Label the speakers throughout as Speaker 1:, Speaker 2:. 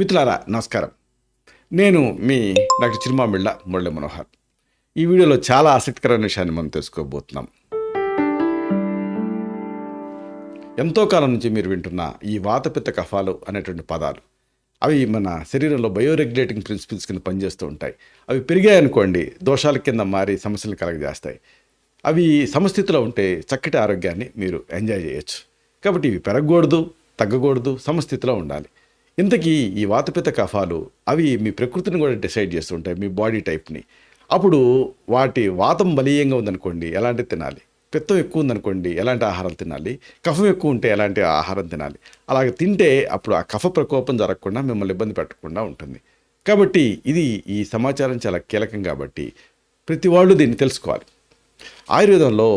Speaker 1: మిత్రులారా నమస్కారం. నేను మీ డాక్టర్ చిరుమామిళ్ళ మురళీ మనోహర్. ఈ వీడియోలో చాలా ఆసక్తికరమైన విషయాన్ని మనం తెలుసుకోబోతున్నాం. ఎంతో కాలం నుంచి మీరు వింటున్న ఈ వాతపిత్త కఫాలు అనేటువంటి పదాలు, అవి మన శరీరంలో బయోరెగ్యులేటింగ్ ప్రిన్సిపల్స్ కింద పనిచేస్తూ ఉంటాయి. అవి పెరిగాయనుకోండి దోషాల కింద మారి సమస్యలు కలగజేస్తాయి. అవి సమస్థితిలో ఉంటే చక్కటి ఆరోగ్యాన్ని మీరు ఎంజాయ్ చేయొచ్చు. కాబట్టి ఇవి పెరగకూడదు, తగ్గకూడదు, సమస్థితిలో ఉండాలి. ఇంతకీ ఈ వాతపిత్త కఫాలు అవి మీ ప్రకృతిని కూడా డిసైడ్ చేస్తుంటాయి, మీ బాడీ టైప్ని. అప్పుడు వాటి వాతం బలీయంగా ఉందనుకోండి ఎలాంటి తినాలి, పిత్తం ఎక్కువ ఉందనుకోండి ఎలాంటి ఆహారాలు తినాలి, కఫం ఎక్కువ ఉంటే ఎలాంటి ఆహారం తినాలి. అలాగే తింటే అప్పుడు ఆ కఫ ప్రకోపం జరగకుండా మిమ్మల్ని ఇబ్బంది పెట్టకుండా ఉంటుంది. కాబట్టి ఈ సమాచారం చాలా కీలకం. కాబట్టి ప్రతి వాళ్ళు దీన్ని తెలుసుకోవాలి. ఆయుర్వేదంలో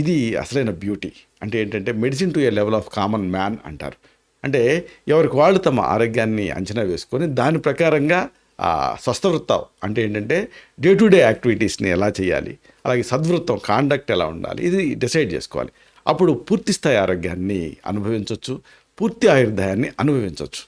Speaker 1: ఇది అసలైన బ్యూటీ. అంటే ఏంటంటే medicine to A level of common man అంటారు. అంటే ఎవరికి వాళ్ళు తమ ఆరోగ్యాన్ని అంచనా వేసుకొని దాని ప్రకారంగా స్వస్థవృత్తం అంటే ఏంటంటే డే టు డే యాక్టివిటీస్ని ఎలా చేయాలి, అలాగే సద్వృత్తం కాండక్ట్ ఎలా ఉండాలి, ఇది డిసైడ్ చేసుకోవాలి. అప్పుడు పూర్తి స్థాయి ఆరోగ్యాన్ని అనుభవించవచ్చు, పూర్తి ఆయుర్దాయాన్ని అనుభవించవచ్చు.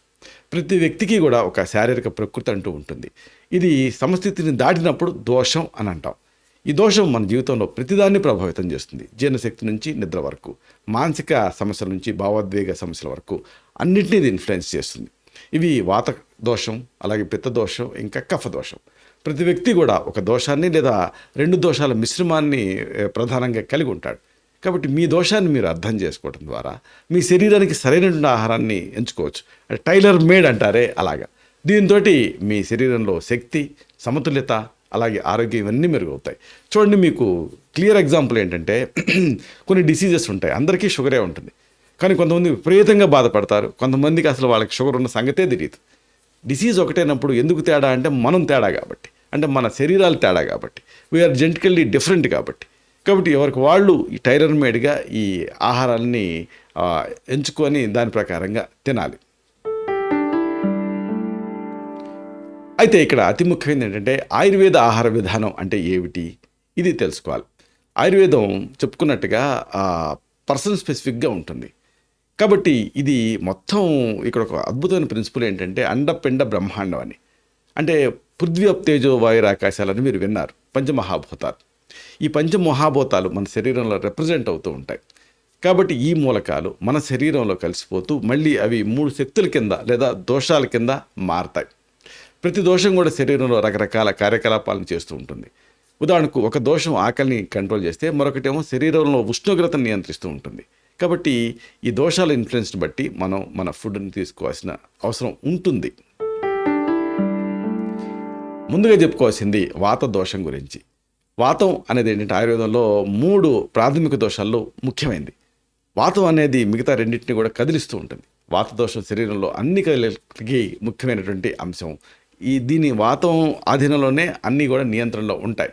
Speaker 1: ప్రతి వ్యక్తికి కూడా ఒక శారీరక ప్రకృతి అంటూ ఉంటుంది. ఇది సమస్థితిని దాటినప్పుడు దోషం అని అంటాం. ఈ దోషం మన జీవితంలో ప్రతిదాన్ని ప్రభావితం చేస్తుంది. జీర్ణశక్తి నుంచి నిద్ర వరకు, మానసిక సమస్యల నుంచి భావోద్వేగ సమస్యల వరకు అన్నింటినీ ఇది ఇన్ఫ్లుయెన్స్ చేస్తుంది. ఇవి వాత దోషం, అలాగే పిత్త దోషం, ఇంకా కఫ దోషం. ప్రతి వ్యక్తి కూడా ఒక దోషాన్ని లేదా రెండు దోషాల మిశ్రమాన్ని ప్రధానంగా కలిగి ఉంటాడు. కాబట్టి మీ దోషాన్ని మీరు అర్థం చేసుకోవడం ద్వారా మీ శరీరానికి సరైనటువంటి ఆహారాన్ని ఎంచుకోవచ్చు. టైలర్ మేడ్ అంటారే అలాగా. దీంతో మీ శరీరంలో శక్తి, సమతుల్యత, అలాగే ఆరోగ్యం ఇవన్నీ మెరుగవుతాయి. చూడండి, మీకు క్లియర్ ఎగ్జాంపుల్ ఏంటంటే కొన్ని డిసీజెస్ ఉంటాయి. అందరికీ షుగరే ఉంటుంది, కానీ కొంతమంది విపరీతంగా బాధపడతారు. కొంతమందికి అసలు వాళ్ళకి షుగర్ ఉన్న సంగతే తెలియదు. డిసీజ్ ఒకటేనప్పుడు ఎందుకు తేడా అంటే మనం తేడా కాబట్టి, అంటే మన శరీరాలు తేడా కాబట్టి, వీఆర్ జెనెటికల్లీ డిఫరెంట్ కాబట్టి. ఎవరికి వాళ్ళు ఈ టైలర్ మేడ్గా ఈ ఆహారాన్ని ఎంచుకొని దాని ప్రకారంగా తినాలి. అయితే ఇక్కడ అతి ముఖ్యమైనది ఏంటంటే ఆయుర్వేద ఆహార విధానం అంటే ఏమిటి, ఇది తెలుసుకోవాలి. ఆయుర్వేదం చెప్పుకున్నట్టుగా పర్సన్ స్పెసిఫిక్గా ఉంటుంది. కాబట్టి ఇది మొత్తం ఇక్కడ ఒక అద్భుతమైన ప్రిన్సిపల్ ఏంటంటే అండపిండ బ్రహ్మాండం అని. అంటే పృథ్వీ తేజో వాయుర్ ఆకాశాలని మీరు విన్నారు, పంచమహాభూతాలు. ఈ పంచమహాభూతాలు మన శరీరంలో రిప్రజెంట్ అవుతూ ఉంటాయి. కాబట్టి ఈ మూలకాలు మన శరీరంలో కలిసిపోతూ మళ్ళీ అవి 3 శక్తుల కింద లేదా దోషాల కింద మారతాయి. ప్రతి దోషం కూడా శరీరంలో రకరకాల కార్యకలాపాలను చేస్తూ ఉంటుంది. ఉదాహరణకు ఒక దోషం ఆకలిని కంట్రోల్ చేస్తే మరొకటేమో శరీరంలో ఉష్ణోగ్రతను నియంత్రిస్తూ ఉంటుంది. కాబట్టి ఈ దోషాల ఇన్ఫ్లుయెన్స్ని బట్టి మనం మన ఫుడ్ని తీసుకోవాల్సిన అవసరం ఉంటుంది. ముందుగా చెప్పుకోవాల్సింది వాత దోషం గురించి. వాతం అనేది ఏంటంటే ఆయుర్వేదంలో 3 ప్రాథమిక దోషాల్లో ముఖ్యమైనది. వాతం అనేది మిగతా రెండింటిని కూడా కదిలిస్తూ ఉంటుంది. వాత దోషం శరీరంలో అన్ని కదలికలకి ముఖ్యమైనటువంటి అంశం. దీని వాతం ఆధీనంలోనే అన్నీ కూడా నియంత్రణలో ఉంటాయి.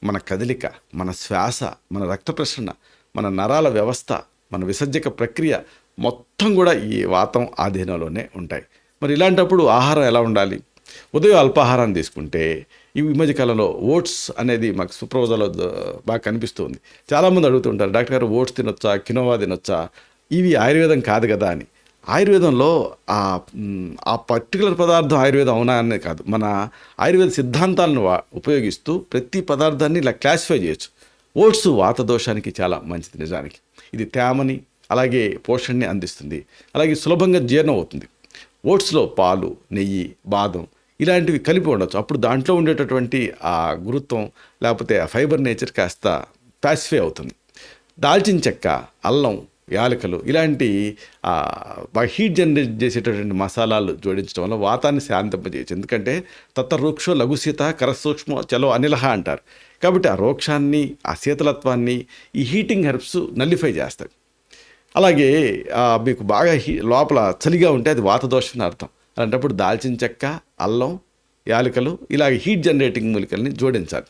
Speaker 1: మన కదలిక, మన శ్వాస, మన రక్త ప్రసరణ, మన నరాల వ్యవస్థ, మన విసర్జక ప్రక్రియ మొత్తం కూడా ఈ వాతం ఆధీనంలోనే ఉంటాయి. మరి ఇలాంటప్పుడు ఆహారం ఎలా ఉండాలి? ఉదయం అల్పాహారాన్ని తీసుకుంటే ఈ మధ్యకాలంలో ఓట్స్ అనేది మాకు సుప్రభాతంలో బాగా కనిపిస్తుంది. చాలామంది అడుగుతుంటారు, డాక్టర్ గారు ఓట్స్ తినొచ్చా, కినోవా తినొచ్చా, ఇవి ఆయుర్వేదం కాదు కదా అని. ఆయుర్వేదంలో ఆ పర్టికులర్ పదార్థం ఆయుర్వేదం అవునా అనేది కాదు, మన ఆయుర్వేద సిద్ధాంతాలను ఉపయోగిస్తూ ప్రతి పదార్థాన్ని ఇలా క్లాసిఫై చేయొచ్చు. ఓట్స్ వాత దోషానికి చాలా మంచిది. నిజానికి ఇది తేమని అలాగే పోషణని అందిస్తుంది, అలాగే సులభంగా జీర్ణం అవుతుంది. ఓట్స్లో పాలు, నెయ్యి, బాదం ఇలాంటివి కలిపి ఉండొచ్చు. అప్పుడు దాంట్లో ఉండేటటువంటి ఆ గురుత్వం లేకపోతే ఆ ఫైబర్ నేచర్ కాస్త ప్యాసిఫై అవుతుంది. దాల్చిన చెక్క, అల్లం, యాలకులు ఇలాంటి బాగా హీట్ జనరేట్ చేసేటటువంటి మసాలాలు జోడించడం వల్ల వాతాన్ని శాంతింపజేయచ్చు. ఎందుకంటే తత్తరూక్షో లఘుశీత కరసూక్ష్మ చలో అనిలహ అంటారు. కాబట్టి ఆ రోక్షాన్ని, ఆ శీతలత్వాన్ని ఈ హీటింగ్ హెర్బ్స్ నల్లిఫై చేస్తాయి. అలాగే మీకు బాగా లోపల చలిగా ఉంటే అది వాతదోషం అని అర్థం. అలాంటప్పుడు దాల్చిన చెక్క, అల్లం, యాలకులు ఇలాగ హీట్ జనరేటింగ్ మూలికల్ని జోడించాలి.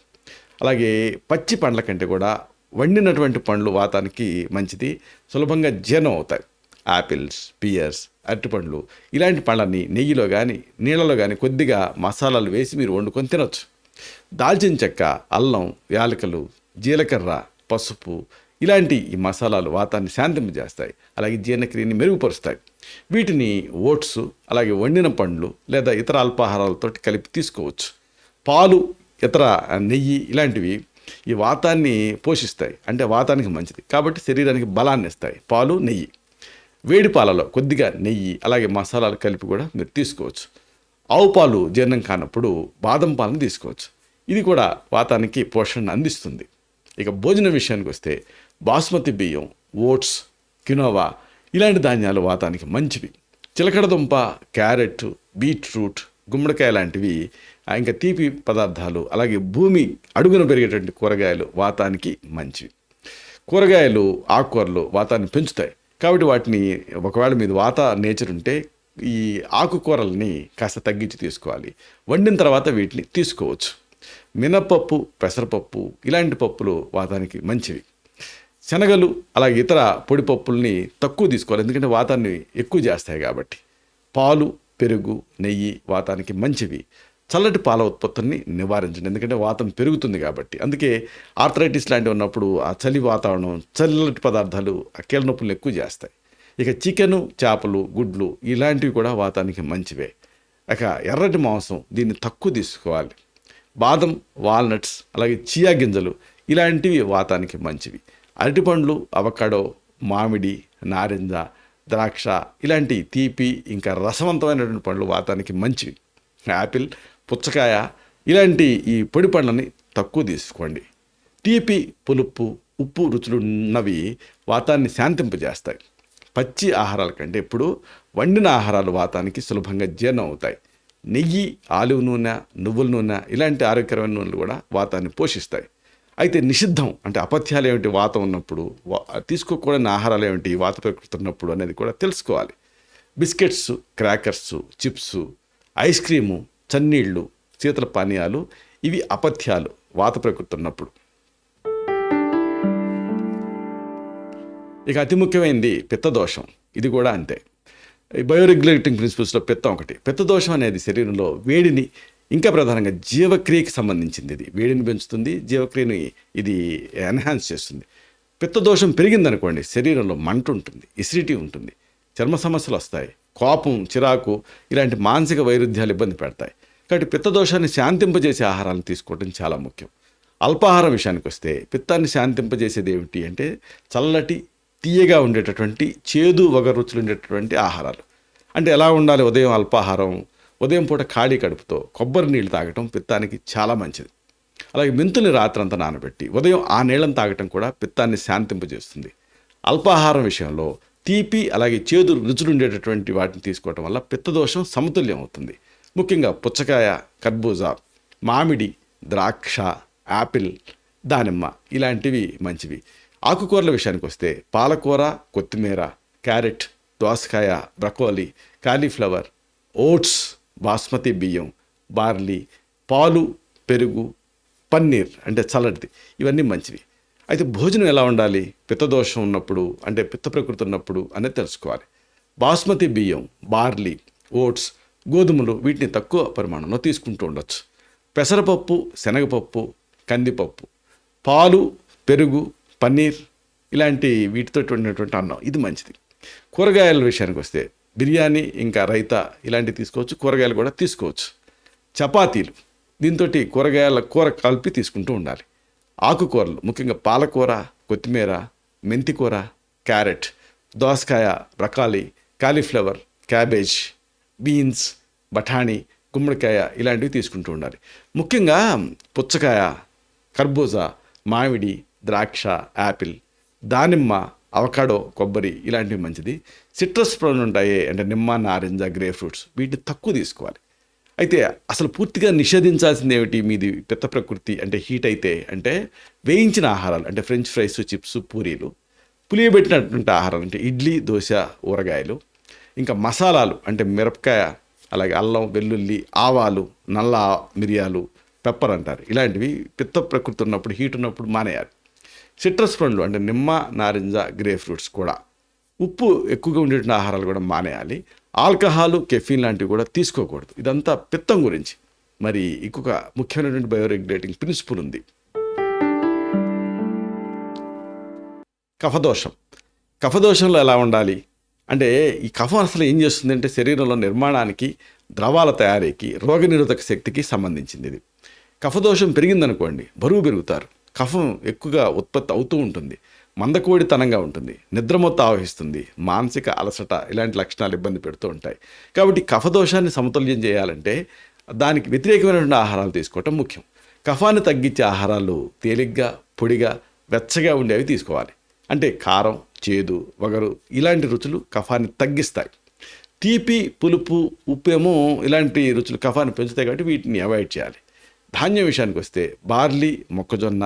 Speaker 1: అలాగే పచ్చి పండ్ల కంటే కూడా వండినటువంటి పండ్లు వాతానికి మంచిది, సులభంగా జీర్ణం అవుతాయి. యాపిల్స్, పియర్స్, అరటిపండ్లు ఇలాంటి పండ్లని నెయ్యిలో కానీ నీళ్ళలో కానీ కొద్దిగా మసాలాలు వేసి మీరు వండుకొని తినొచ్చు. దాల్చిన చెక్క, అల్లం, యాలకులు, జీలకర్ర, పసుపు ఇలాంటి ఈ మసాలాలు వాతాన్ని శాంతింపజేస్తాయి, అలాగే జీర్ణక్రియని మెరుగుపరుస్తాయి. వీటిని ఓట్స్, అలాగే వండిన పండ్లు లేదా ఇతర అల్పాహారాలతో కలిపి తీసుకోవచ్చు. పాలు, ఇతర నెయ్యి ఇలాంటివి ఈ వాతాన్ని పోషిస్తాయి, అంటే వాతానికి మంచిది కాబట్టి శరీరానికి బలాన్ని ఇస్తాయి. పాలు, నెయ్యి. వేడి పాలలో కొద్దిగా నెయ్యి అలాగే మసాలాలు కలిపి కూడా మీరు తీసుకోవచ్చు. ఆవు పాలు జీర్ణం కానప్పుడు బాదం పాలను తీసుకోవచ్చు. ఇది కూడా వాతానికి పోషణను అందిస్తుంది. ఇక భోజనం విషయానికి వస్తే బాస్మతి బియ్యం, ఓట్స్, కినోవా ఇలాంటి ధాన్యాలు వాతానికి మంచివి. చిలకడదుంప, క్యారెట్, బీట్రూట్, గుమ్మడికాయ లాంటివి, ఇంకా తీపి పదార్థాలు, అలాగే భూమి అడుగున పెరిగేటువంటి కూరగాయలు వాతానికి మంచివి. కూరగాయలు, ఆకుకూరలు వాతాన్ని పెంచుతాయి కాబట్టి వాటిని ఒకవేళ మీద వాత నేచర్ ఉంటే ఈ ఆకుకూరల్ని కాస్త తగ్గించి తీసుకోవాలి. వండిన తర్వాత వీటిని తీసుకోవచ్చు. మినపప్పు, పెసరపప్పు ఇలాంటి పప్పులు వాతానికి మంచివి. శనగలు అలాగే ఇతర పొడి పప్పుల్ని తక్కువ తీసుకోవాలి, ఎందుకంటే వాతాన్ని ఎక్కువ చేస్తాయి కాబట్టి. పాలు, పెరుగు, నెయ్యి వాతానికి మంచివి. చల్లటి పాల ఉత్పత్తుల్ని నివారించండి, ఎందుకంటే వాతం పెరుగుతుంది కాబట్టి. అందుకే ఆర్థరైటిస్ లాంటివి ఉన్నప్పుడు ఆ చలి వాతావరణం, చల్లటి పదార్థాలు ఆ కీళ్ళ నొప్పులను ఎక్కువ చేస్తాయి. ఇక చికెను, చేపలు, గుడ్లు ఇలాంటివి కూడా వాతానికి మంచివే. ఇక ఎర్రటి మాంసం దీన్ని తక్కువ తీసుకోవాలి. బాదం, వాల్నట్స్ అలాగే చియా గింజలు ఇలాంటివి వాతానికి మంచివి. అరటిపండ్లు, అవకాడో, మామిడి, నారింజ, ద్రాక్ష ఇలాంటి తీపి ఇంకా రసవంతమైనటువంటి పండ్లు వాతానికి మంచివి. యాపిల్, పుచ్చకాయ ఇలాంటి ఈ పొడి పండ్లని తక్కువ తీసుకోండి. తీపి, పులుపు, ఉప్పు రుచులున్నవి వాతాన్ని శాంతింపజేస్తాయి. పచ్చి ఆహారాల కంటే ఇప్పుడు వండిన ఆహారాలు వాతానికి సులభంగా జీర్ణం అవుతాయి. నెయ్యి, ఆలివ్ నూనె, నువ్వుల నూనె ఇలాంటి ఆరోగ్యకరమైన నూనెలు కూడా వాతాన్ని పోషిస్తాయి. అయితే నిషిద్ధం అంటే అపథ్యాలు ఏమిటి వాతం ఉన్నప్పుడు, తీసుకోకూడని ఆహారాలు ఏమిటి వాత ప్రకృతి ఉన్నప్పుడు అనేది కూడా తెలుసుకోవాలి. Biscuits, crackers, chips, ice cream, చన్నీళ్ళు, శీతల పానీయాలు ఇవి అపథ్యాలు వాత ప్రకృతి ఉన్నప్పుడు. ఇక అతి ముఖ్యమైనది పిత్తదోషం. ఇది కూడా అంతే. బయోరెగ్యులేటింగ్ ప్రిన్సిపల్స్లో పిత్తం ఒకటి. పిత్తదోషం అనేది శరీరంలో వేడిని, ఇంకా ప్రధానంగా జీవక్రియకి సంబంధించింది. ఇది వేడిని పెంచుతుంది, జీవక్రియని ఇది ఎన్హాన్స్ చేస్తుంది. పిత్తదోషం పెరిగిందనుకోండి శరీరంలో మంట ఉంటుంది, ఎసిడిటీ ఉంటుంది, చర్మ సమస్యలు వస్తాయి, కోపం, చిరాకు ఇలాంటి మానసిక వైరుధ్యాలు ఇబ్బంది పెడతాయి. కాబట్టి పిత్తదోషాన్ని శాంతింపజేసే ఆహారాలను తీసుకోవడం చాలా ముఖ్యం. అల్పాహారం విషయానికి వస్తే పిత్తాన్ని శాంతింపజేసేది ఏమిటి అంటే చల్లటి, తీయగా ఉండేటటువంటి, చేదు, వగరు రుచులు ఉండేటటువంటి ఆహారాలు. అంటే ఎలా ఉండాలి? ఉదయం అల్పాహారం, ఉదయం పూట ఖాళీ కడుపుతో కొబ్బరి నీళ్ళు తాగటం పిత్తానికి చాలా మంచిది. అలాగే మెంతుల్ని రాత్రంతా నానబెట్టి ఉదయం ఆ నీళ్ళని తాగటం కూడా పిత్తాన్ని శాంతింపజేస్తుంది. అల్పాహారం విషయంలో తీపి అలాగే చేదు రుచులు ఉండేటటువంటి వాటిని తీసుకోవటం వల్ల పిత్తదోషం సమతుల్యం అవుతుంది. ముఖ్యంగా పుచ్చకాయ, కర్బూజా, మామిడి, ద్రాక్ష, యాపిల్, దానిమ్మ ఇలాంటివి మంచివి. ఆకుకూరల విషయానికి వస్తే పాలకూర, కొత్తిమీర, క్యారెట్, దోసకాయ, బ్రకోలీ, కాలీఫ్లవర్, ఓట్స్, బాస్మతి బియ్యం, బార్లీ, పాలు, పెరుగు, పన్నీర్ అంటే చల్లటిది ఇవన్నీ మంచివి. అయితే భోజనం ఎలా ఉండాలి? పిత్తదోషం ఉన్నప్పుడు అంటే పిత్త ప్రకృతి ఉన్నప్పుడు అనేది తెలుసుకోవాలి. బాస్మతి బియ్యం, బార్లీ, ఓట్స్, గోధుమలు వీటిని తక్కువ పరిమాణంలో తీసుకుంటూ ఉండొచ్చు. పెసరపప్పు, శనగపప్పు, కందిపప్పు, పాలు, పెరుగు, పన్నీర్ ఇలాంటి వీటితో ఉన్నటువంటి అన్నం ఇది మంచిది. కూరగాయల విషయానికి వస్తే బిర్యానీ, ఇంకా రైతా ఇలాంటివి తీసుకోవచ్చు. కూరగాయలు కూడా తీసుకోవచ్చు. చపాతీలు, దీంతో కూరగాయల కూర కలిపి తీసుకుంటూ ఉండాలి. ఆకుకూరలు ముఖ్యంగా పాలకూర, కొత్తిమీర, మెంతికూర, క్యారెట్, దోసకాయ, బ్రకాలీ, కాలీఫ్లవర్, క్యాబేజ్, బీన్స్, బఠానీ, గుమ్మడికాయ ఇలాంటివి తీసుకుంటూ ఉండాలి. ముఖ్యంగా పుచ్చకాయ, కర్బూజా, మామిడి, ద్రాక్ష, యాపిల్, దానిమ్మ, అవకాడో, కొబ్బరి ఇలాంటివి మంచిది. సిట్రస్ పండ్లు ఉంటాయి అంటే నిమ్మ, నారింజ, గ్రేప్ ఫ్రూట్స్ వీటిని తక్కువ తీసుకోవాలి. అయితే అసలు పూర్తిగా నిషేధించాల్సింది ఏమిటి? మీది పిత్త ప్రకృతి అంటే హీట్ అయితే అంటే వేయించిన ఆహారాలు అంటే ఫ్రెంచ్ ఫ్రైస్, చిప్స్, పూరీలు, పులియబెట్టినటువంటి ఆహారాలు అంటే ఇడ్లీ, దోశ, ఊరగాయలు, ఇంకా మసాలాలు అంటే మిరపకాయ, అలాగే అల్లం, వెల్లుల్లి, ఆవాలు, నల్ల మిరియాలు, పెప్పర్ అంటారు ఇలాంటివి పిత్త ప్రకృతి ఉన్నప్పుడు, హీట్ ఉన్నప్పుడు మానేయాలి. సిట్రస్ పండ్లు అంటే నిమ్మ, నారింజ, గ్రేప్ ఫ్రూట్స్ కూడా, ఉప్పు ఎక్కువగా ఉండేటువంటి ఆహారాలు కూడా మానేయాలి. ఆల్కహాలు, కెఫీన్ లాంటివి కూడా తీసుకోకూడదు. ఇదంతా పిత్తం గురించి. మరి ఇంకొక ముఖ్యమైనటువంటి బయోరెగ్యులేటింగ్ ప్రిన్సిపల్ ఉంది. కఫదోషంలో ఎలా ఉండాలి అంటే, ఈ కఫం అసలు ఏం చేస్తుంది అంటే శరీరంలో నిర్మాణానికి, ద్రవాల తయారీకి, రోగనిరోధక శక్తికి సంబంధించింది ఇది. కఫదోషం పెరిగిందనుకోండి, బరువు పెరుగుతారు, కఫం ఎక్కువగా ఉత్పత్తి అవుతూ ఉంటుంది, మందకోడితనంగా ఉంటుంది, నిద్రమొత్తం ఆవహిస్తుంది, మానసిక అలసట ఇలాంటి లక్షణాలు ఇబ్బంది పెడుతూ ఉంటాయి. కాబట్టి కఫదోషాన్ని సమతుల్యం చేయాలంటే దానికి వ్యతిరేకమైనటువంటి ఆహారాలు తీసుకోవటం ముఖ్యం. కఫాన్ని తగ్గించే ఆహారాలు తేలిగ్గా, పొడిగా, వెచ్చగా ఉండేవి తీసుకోవాలి. అంటే కారం, చేదు, వగరు ఇలాంటి రుచులు కఫాన్ని తగ్గిస్తాయి. తీపి, పులుపు, ఉప్పేమో ఇలాంటి రుచులు కఫాన్ని పెంచుతాయి, కాబట్టి వీటిని అవాయిడ్ చేయాలి. ధాన్యం విషయానికి వస్తే బార్లీ, మొక్కజొన్న,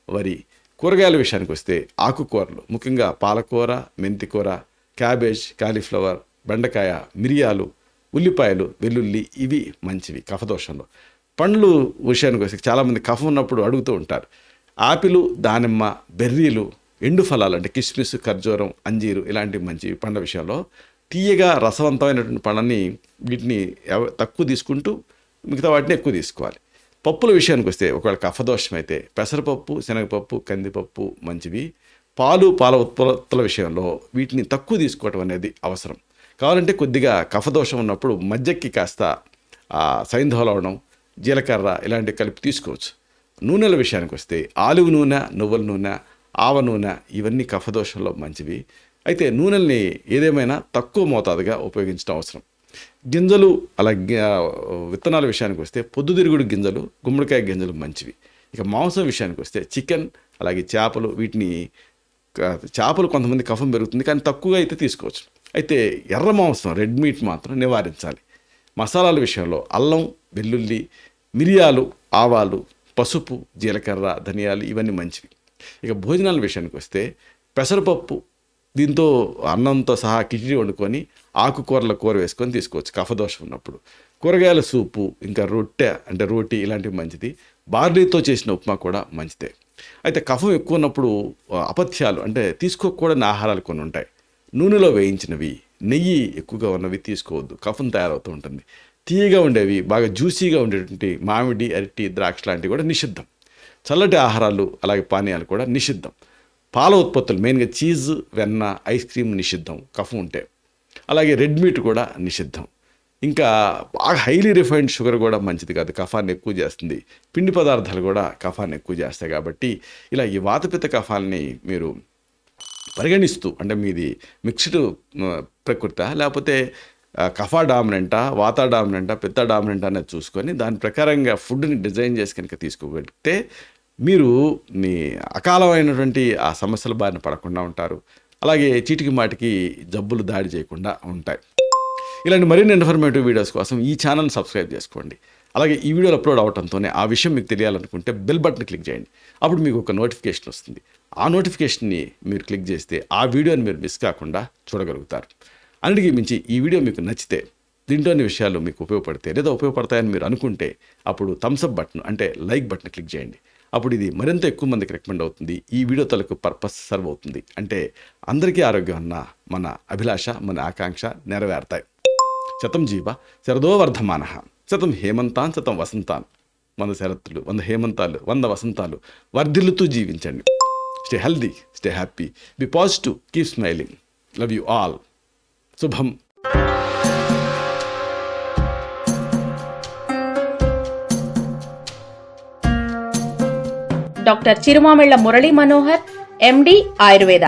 Speaker 1: వరి. కూరగాయల విషయానికి వస్తే ఆకుకూరలు, ముఖ్యంగా పాలకూర, మెంతికూర, క్యాబేజ్, కాలీఫ్లవర్, బెండకాయ, మిరియాలు, ఉల్లిపాయలు, వెల్లుల్లి ఇవి మంచివి కఫదోషంలో. పండ్లు విషయానికి వస్తే చాలామంది కఫం ఉన్నప్పుడు అడుగుతూ ఉంటారు. ఆపిల్, దానిమ్మ, బెర్రీలు, ఎండు ఫలాలు అంటే కిస్మిస్, ఖర్జూరం, అంజీరు ఇలాంటివి మంచివి. పండ్ల విషయంలో తీయగా రసవంతమైనటువంటి పండ్లని వీటిని తక్కువ తీసుకుంటూ మిగతా వాటిని ఎక్కువ తీసుకోవాలి. పప్పుల విషయానికి వస్తే ఒకవేళ కఫదోషం అయితే పెసరపప్పు, శనగపప్పు, కందిపప్పు మంచివి. పాల ఉత్పత్తుల విషయంలో వీటిని తక్కువ తీసుకోవటం అనేది అవసరం. కావాలంటే కొద్దిగా కఫదోషం ఉన్నప్పుడు మజ్జిగకి కాస్త సైంధవ లవణం, జీలకర్ర ఇలాంటివి కలిపి తీసుకోవచ్చు. నూనెల విషయానికి వస్తే ఆలివ్ నూనె, నువ్వుల నూనె, ఆవ నూనె ఇవన్నీ కఫదోషంలో మంచివి. అయితే నూనెల్ని ఏదేమైనా తక్కువ మోతాదుగా ఉపయోగించడం అవసరం. గింజలు అలాగే విత్తనాల విషయానికి వస్తే పొద్దుతిరుగుడు గింజలు, గుమ్మడికాయ గింజలు మంచివి. ఇక మాంసం విషయానికి వస్తే చికెన్, అలాగే చేపలు. చేపలు కొంతమంది కఫం పెరుగుతుంది, కానీ తక్కువగా అయితే తీసుకోవచ్చు. అయితే ఎర్ర మాంసం, రెడ్ మీట్ మాత్రం నివారించాలి. మసాలాల విషయంలో అల్లం, వెల్లుల్లి, మిరియాలు, ఆవాలు, పసుపు, జీలకర్ర, ధనియాలు ఇవన్నీ మంచివి. ఇక భోజనాల విషయానికి వస్తే పెసరపప్పు, దీంతో అన్నంతో సహా కిచిడి వండుకొని ఆకుకూరల కూర వేసుకొని తీసుకోవచ్చు కఫదోషం ఉన్నప్పుడు. కూరగాయల సూపు, ఇంకా రొట్టె అంటే రోటీ ఇలాంటివి మంచిది. బార్లీతో చేసిన ఉప్మా కూడా మంచిదే. అయితే కఫం ఎక్కువ ఉన్నప్పుడు అపథ్యాలు అంటే తీసుకోకూడని ఆహారాలు కొన్ని ఉంటాయి. నూనెలో వేయించినవి, నెయ్యి ఎక్కువగా ఉన్నవి తీసుకోవద్దు, కఫం తయారవుతూ ఉంటుంది. తీయగా ఉండేవి, బాగా జ్యూసీగా ఉండేటువంటి మామిడి, అరటి, ద్రాక్ష లాంటివి కూడా నిషిద్ధం. చల్లటి ఆహారాలు అలాగే పానీయాలు కూడా నిషిద్ధం. పాల ఉత్పత్తులు మెయిన్గా చీజ్, వెన్న, ఐస్ క్రీమ్ నిషిద్ధం కఫం ఉంటే. అలాగే రెడ్ మీట్ కూడా నిషిద్ధం. ఇంకా బాగా హైలీ రిఫైన్డ్ షుగర్ కూడా మంచిది కాదు, కఫాన్ని ఎక్కువ చేస్తుంది. పిండి పదార్థాలు కూడా కఫాన్ని ఎక్కువ చేస్తాయి. కాబట్టి ఇలా ఈ వాతపిత్త కఫాలని మీరు పరిగణిస్తూ, అంటే మీది మిక్స్డ్ ప్రకృతి లేకపోతే కఫా డామినెంటా, వాత డామినెంటా, పిత్త డామినెంటా అనేది చూసుకొని దాని ప్రకారంగా ఫుడ్ని డిజైన్ చేసి కనుక తీసుకోగలిగితే మీరు మీ అకాలమైనటువంటి ఆ సమస్యల బారిన పడకుండా ఉంటారు. అలాగే చీటికి మాటికి జబ్బులు దాడి చేయకుండా ఉంటాయి. ఇలాంటి మరిన్ని ఇన్ఫర్మేటివ్ వీడియోస్ కోసం ఈ ఛానల్ని సబ్స్క్రైబ్ చేసుకోండి. అలాగే ఈ వీడియోలు అప్లోడ్ అవడంతోనే ఆ విషయం మీకు తెలియాలనుకుంటే బెల్ బటన్ క్లిక్ చేయండి. అప్పుడు మీకు ఒక నోటిఫికేషన్ వస్తుంది. ఆ నోటిఫికేషన్ని మీరు క్లిక్ చేస్తే ఆ వీడియోని మీరు మిస్ కాకుండా చూడగలుగుతారు. అన్నిటికీ మించి ఈ వీడియో మీకు నచ్చితే, దీంట్లోని విషయాలు మీకు ఉపయోగపడితే లేదా ఉపయోగపడతాయని మీరు అనుకుంటే అప్పుడు థమ్స్అప్ బటన్ అంటే లైక్ బటన్ క్లిక్ చేయండి. అప్పుడు ఇది మరింత ఎక్కువ మందికి రికమెండ్ అవుతుంది. ఈ వీడియో తలకు పర్పస్ సర్వ్ అవుతుంది. అంటే అందరికీ ఆరోగ్యం అన్న మన అభిలాష, మన ఆకాంక్ష నెరవేరుతాయి. శతం జీవ శరదో వర్ధమానః, శతం హేమంతాన్ శతం వసంతాన్. 100 శరత్తులు, 100 హేమంతాలు, 100 వసంతాలు వర్ధిల్లుతూ జీవించండి. Stay healthy, stay happy, be positive, keep smiling. Love you all. శుభం.
Speaker 2: Doctor Chirumamilla Murali Manohar, MD Ayurveda,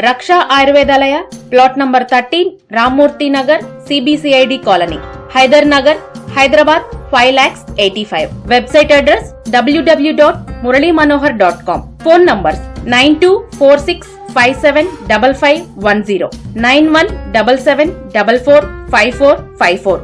Speaker 2: Raksha Ayurvedalaya, plot number 13, Rammurthy Nagar, CBCID colony, Hyder Nagar, Hyderabad 5,85,000. Website address www.muralymanohar.com. Phone numbers 9246575510, 9177445454.